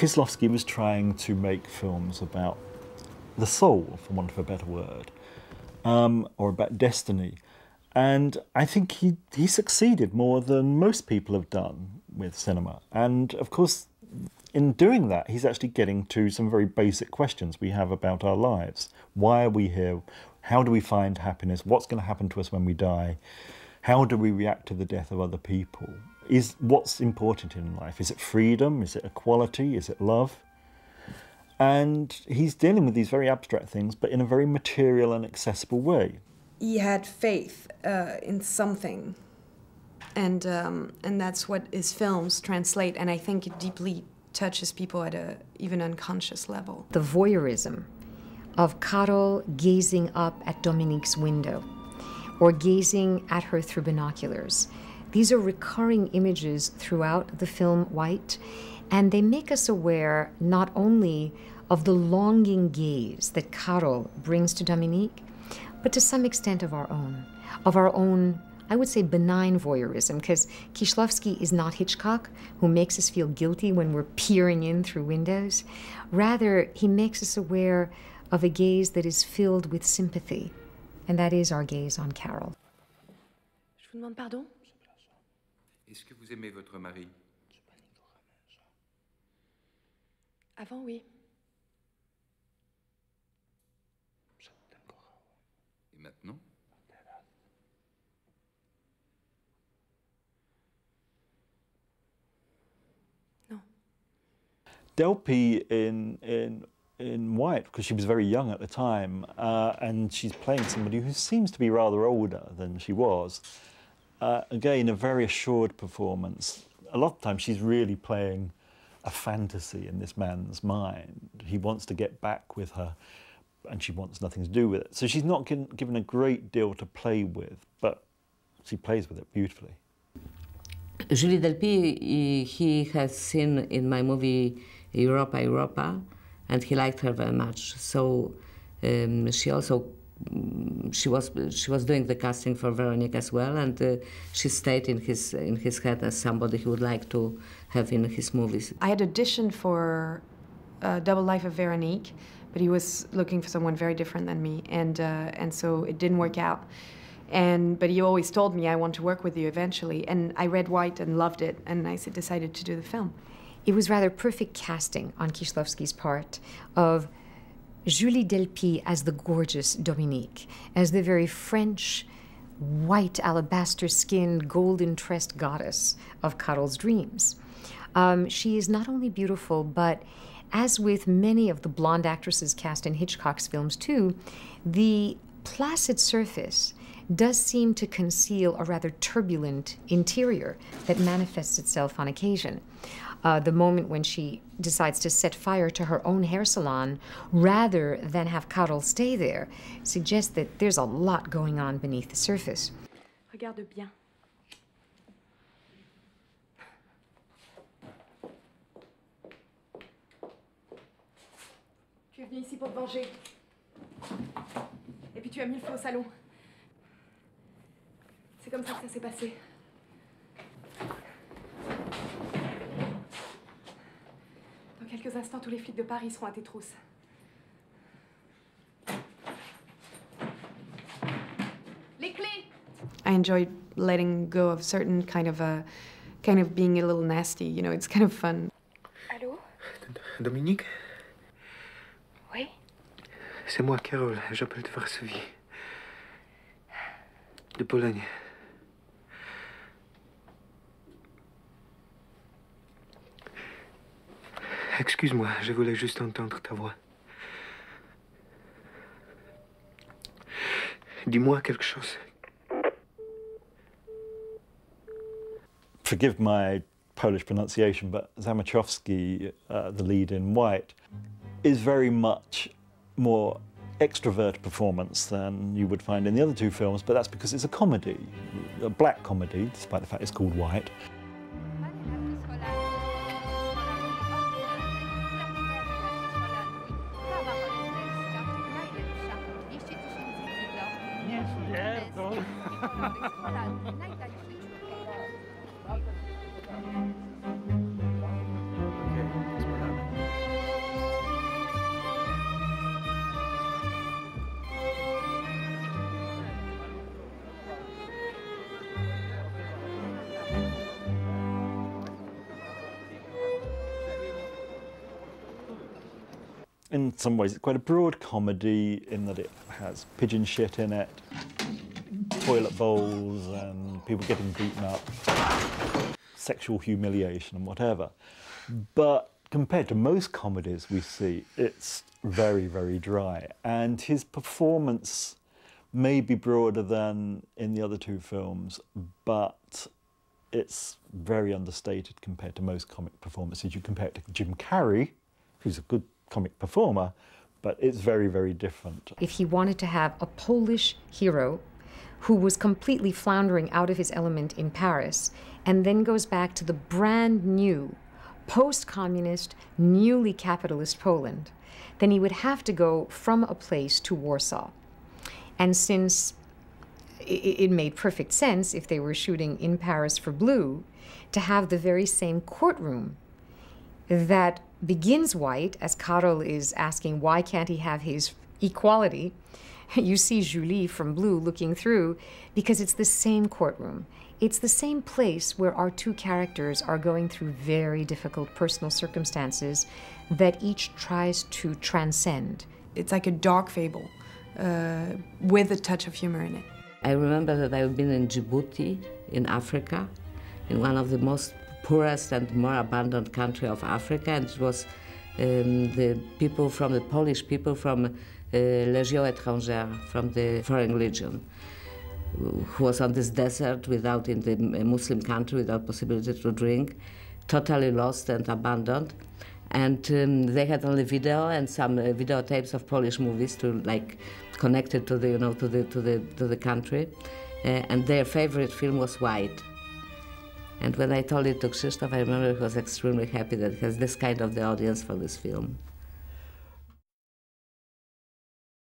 Kieślowski was trying to make films about the soul, for want of a better word, or about destiny. And I think he succeeded more than most people have done with cinema. And of course, in doing that, he's actually getting to some very basic questions we have about our lives. Why are we here? How do we find happiness? What's going to happen to us when we die? How do we react to the death of other people? What's important in life? Is it freedom? Is it equality? Is it love? And he's dealing with these very abstract things, but in a very material and accessible way. He had faith in something, and that's what his films translate, and I think it deeply touches people at a even unconscious level. The voyeurism of Karol gazing up at Dominique's window, or gazing at her through binoculars. These are recurring images throughout the film White, and they make us aware not only of the longing gaze that Karol brings to Dominique, but to some extent of our own, I would say, benign voyeurism, because Kieślowski is not Hitchcock, who makes us feel guilty when we're peering in through windows. Rather, he makes us aware of a gaze that is filled with sympathy, and that is our gaze on Karol. Je vous demande pardon? Est-ce que vous aimez votre mari? Avant, oui. Et maintenant? No. Delpy in White, because she was very young at the time, and she's playing somebody who seems to be rather older than she was. Again, a very assured performance. A lot of times she's really playing a fantasy in this man's mind. He wants to get back with her, and she wants nothing to do with it. So she's not given a great deal to play with, but she plays with it beautifully. Julie Delpy, he has seen in my movie Europa, and he liked her very much. So she also she was doing the casting for Veronique as well, and she stayed in his head as somebody he would like to have in his movies. I had auditioned for Double Life of Veronique, but he was looking for someone very different than me, and so it didn't work out. But he always told me, I want to work with you eventually. And I read White and loved it, and I decided to do the film. It was rather perfect casting on Kieślowski's part of Julie Delpy as the gorgeous Dominique, as the very French, white, alabaster-skinned, golden-tressed goddess of Karol's dreams. She is not only beautiful, but as with many of the blonde actresses cast in Hitchcock's films too, the placid surface does seem to conceal a rather turbulent interior that manifests itself on occasion. The moment when she decides to set fire to her own hair salon rather than have Karol stay there suggests that there's a lot going on beneath the surface. Regarde bien. Tu es venu ici pour te venger. Et puis tu as mis le feu au salon. C'est comme ça que ça s'est passé. Dans quelques instants, tous les flics de Paris seront à tes trousses. Les clés! I enjoyed letting go of certain kind of being a little nasty, you know, it's kind of fun. Allô? Dominique? Oui? C'est moi, Karol. J'appelle de Varsovie. De Pologne. Excuse-moi, je voulais juste entendre ta voix. Dis-moi quelque chose. Forgive my Polish pronunciation, but Zamachowski, the lead in White, is very much more extrovert performance than you would find in the other two films, but that's because it's a comedy, a black comedy, despite the fact it's called White. in some ways, it's quite a broad comedy in that it has pigeon shit in it, toilet bowls and people getting beaten up, sexual humiliation and whatever. But compared to most comedies we see, it's very, very dry. And his performance may be broader than in the other two films, but it's very understated compared to most comic performances. You compare it to Jim Carrey, who's a good comic performer, but it's very, very different. If he wanted to have a Polish hero who was completely floundering out of his element in Paris and then goes back to the brand new, post-communist, newly capitalist Poland, then he would have to go from a place to Warsaw. And since it made perfect sense, if they were shooting in Paris for Blue, to have the very same courtroom that begins white, as Karol is asking why can't he have his equality, you see Julie from Blue looking through, because it's the same courtroom. It's the same place where our two characters are going through very difficult personal circumstances that each tries to transcend. It's like a dark fable with a touch of humor in it. I remember that I've been in Djibouti, in Africa, in one of the most poorest and more abandoned country of Africa, and it was the people from the Polish people from Légion étrangère, from the Foreign Legion, who was on this desert without, in the Muslim country, without possibility to drink, totally lost and abandoned. And they had only video and some videotapes of Polish movies to like connect it to the, you know, to the country. And their favorite film was White. And when I told it to Krzysztof, I remember he was extremely happy that he has this kind of the audience for this film.